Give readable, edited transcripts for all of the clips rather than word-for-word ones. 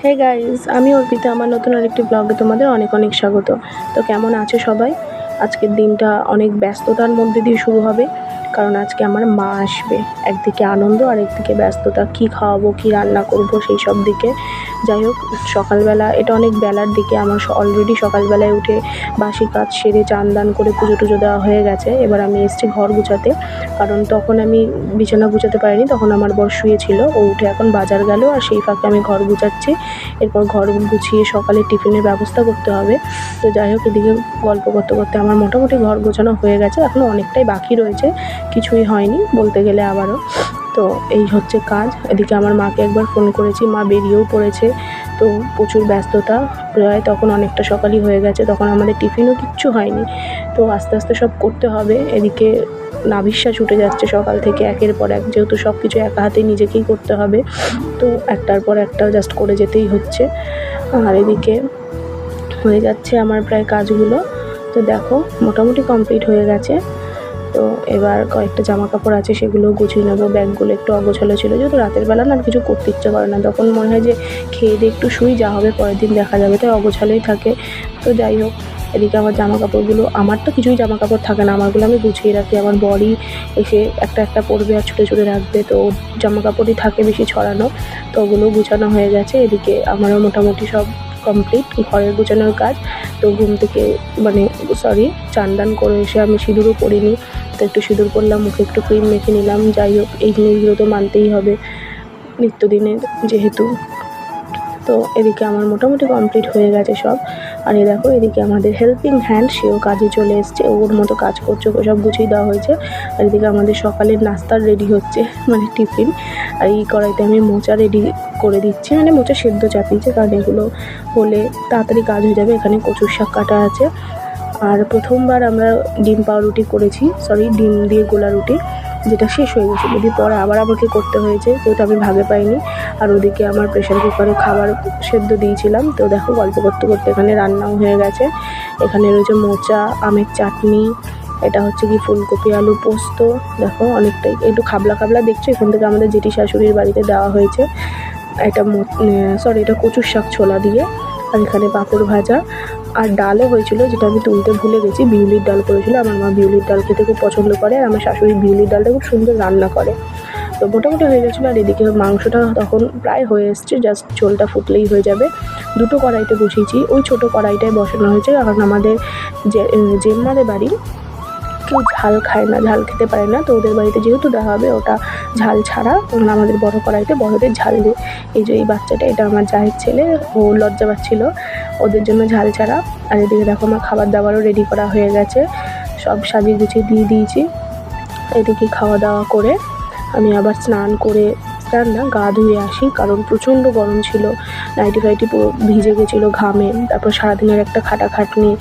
Hey guys, আমি অর্পিতা। আমার নতুন আরেকটি ব্লগে তোমাদের অনেক অনেক স্বাগত। তো কেমন আছে সবাই? আজকের দিনটা অনেক ব্যস্ততার মধ্যে দিয়ে শুরু হবে, কারণ আজকে আমার মা আসবে। একদিকে আনন্দ আর একদিকে ব্যস্ততা, কী খাওয়াবো, কী রান্না করব, সেই সব দিকে। যাই হোক, সকালবেলা, এটা অনেক বেলার দিকে, আমার অলরেডি সকালবেলায় উঠে বাসি কাজ সেরে চান দান করে পুজো টুজো দেওয়া হয়ে গেছে। এবার আমি এসেছি ঘর গুছাতে, কারণ তখন আমি বিছানা গুছাতে পারিনি, তখন আমার বর শুয়েছিল। ও উঠে এখন বাজার গেল, আর সেই ফাঁকে আমি ঘর গুছাচ্ছি। এরপর ঘর গুছিয়ে সকালে টিফিনের ব্যবস্থা করতে হবে। তো যাই হোক, এদিকে গল্প করতে করতে আমার মোটামুটি ঘর গোছানো হয়ে গেছে, এখনও অনেকটাই বাকি রয়েছে, কিছুই হয়নি বলতে গেলে আবারও। তো এই হচ্ছে কাজ। এদিকে আমার মাকে একবার ফোন করেছি, মা বেরিয়েও পড়েছে। তো প্রচুর ব্যস্ততা, প্রায় তখন অনেকটা সকালই হয়ে গেছে, তখন আমাদের টিফিনও কিচ্ছু হয়নি। তো আস্তে আস্তে সব করতে হবে। এদিকে নাভিশ্বাস উঠে যাচ্ছে সকাল থেকে, একের পর এক, যেহেতু সব কিছু একা হাতে নিজেকেই করতে হবে, তো একটার পর একটা জাস্ট করে যেতেই হচ্ছে। আর এদিকে হয়ে যাচ্ছে আমার প্রায় কাজগুলো। তো দেখো, মোটামুটি কমপ্লিট হয়ে গেছে। তো এবার কয়েকটা জামা কাপড় আছে, সেগুলো গুছিয়ে নেবো। ব্যাগগুলো একটু অগোছালো ছিল, যেহেতু রাতের বেলা না কিছু করতে ইচ্ছে করে না, তখন মনে হয় যে খেয়ে দিয়ে একটু শুই, যা হবে পরের দিন দেখা যাবে, তাই অগোছালোই থাকে। তো যাই হোক, এদিকে আমার জামা কাপড়গুলো, আমার তো কিছুই জামা কাপড় থাকে না, আমারগুলো আমি গুছিয়ে রাখি। আমার বরই এসে একটা একটা পরবে আর ছুটে ছুটে রাখবে, তো জামা কাপড়ই থাকে বেশি ছড়ানো। তো ওগুলো গুছানো হয়ে গেছে। এদিকে আমারও মোটামুটি সব কমপ্লিট ঘরের গোছানোর কাজ। তো ঘুম থেকে চান দান করে এসে আমি সিঁদুরও পরিনি, তো একটু সিঁদুর পরলাম, মুখে একটু ক্রিম মেখে নিলাম। যাই হোক, এই জিনিসগুলো তো মানতেই হবে নিত্যদিনের যেহেতু। তো এদিকে আমার মোটামুটি কমপ্লিট হয়ে গেছে সব। আর এই দেখো, এদিকে আমাদের হেল্পিং হ্যান্ড, সেও কাজে চলে এসছে, ওর মতো কাজ করছে, ওকে সব গুছিয়ে দেওয়া হয়েছে। আর এদিকে আমাদের সকালের নাস্তার রেডি হচ্ছে, মানে টিফিন। আর এই কড়াইতে আমি মোচা রেডি করে দিচ্ছি, মানে মোচা সেদ্ধ চাপিয়েছে, কারণ এগুলো হলে তাড়াতাড়ি কাজ হয়ে যাবে। এখানে কচুর শাক কাটা আছে। আর প্রথমবার আমরা ডিম দিয়ে গোলা রুটি, যেটা শেষ হয়ে গেছিলো, দিয়ে পরে আবার আমাকে করতে হয়েছে, যেহেতু আমি ভাগে পাইনি। আর ওদিকে আমার প্রেশার কুকারে খাবার সেদ্ধ দিয়েছিলাম। তো দেখো, গল্প করতে করতে এখানে রান্নাও হয়ে গেছে। এখানে রয়েছে মোচা, আমের চাটনি, এটা হচ্ছে কি ফুলকপি আলু পোস্ত। দেখো, অনেকটাই একটু খাবলা খাবলা দেখছো, এখান থেকে আমাদের জেঠি শাশুড়ির বাড়িতে দেওয়া হয়েছে। এটা কচুর শাক ছোলা দিয়ে। আর এখানে পাঁপড় ভাজা, আর ডালও হয়েছিল, যেটা আমি তুলতে ভুলে গেছি। বিউলির ডাল করেছিল, আমার মা বিউলির ডাল খেতে খুব পছন্দ করে, আর আমার শাশুড়ি বিউলির ডালটা খুব সুন্দর রান্না করে। তো মোটামুটি হয়ে গেছিলো। আর এদিকে মাংসটা তখন প্রায় হয়ে এসছে, জাস্ট ঝোলটা ফুটলেই হয়ে যাবে। দুটো কড়াইতে বসিয়েছি, ওই ছোটো কড়াইটায় বসানো হয়েছে, কারণ আমাদের জেম্মাদের বাড়ি কেউ ঝাল খায় না, ঝাল খেতে পারে না। তো ওদের বাড়িতে যেহেতু দেওয়া হবে ওটা ঝাল ছাড়া, আমাদের বড় কড়াইতে বড়দের ঝাল দিয়ে। এই যে এই বাচ্চাটা, এটা আমার জায়ের ছেলে, ও লজ্জা পাচ্ছিল, ওদের জন্য ঝাল ছাড়া। আর এদিকে দেখো, আমার খাবার দাবারও রেডি করা হয়ে গেছে, সব সাজিয়ে গুছিয়ে দিয়ে দিয়েছি। এদিকে খাওয়া দাওয়া করে আমি আবার গা ধুয়ে আসি, কারণ প্রচণ্ড গরম ছিল, নাইটি ফাইটি পুরো ভিজে গেছিলো ঘামে। তারপর সারাদিনের একটা খাটাখাটনি,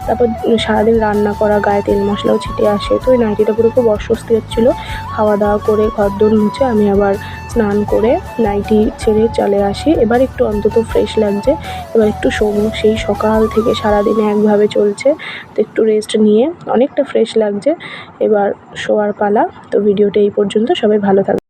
তারপর সারাদিন রান্না করা, গায়ে তেল মশলাও ছিটে আসে, তো ওই নাইটিটা পুরো খুব অস্বস্তি হচ্ছিলো। খাওয়া দাওয়া করে ঘরদোর মুছে আমি আবার স্নান করে নাইটি ছেড়ে চলে আসি। এবার একটু অন্তত ফ্রেশ লাগছে, এবার একটু শোবো। সেই সকাল থেকে সারাদিনে একভাবে চলছে, তো একটু রেস্ট নিয়ে অনেকটা ফ্রেশ লাগছে, এবার শোয়ার পালা। তো ভিডিওটা এই পর্যন্ত, সবাই ভালো থাকবে।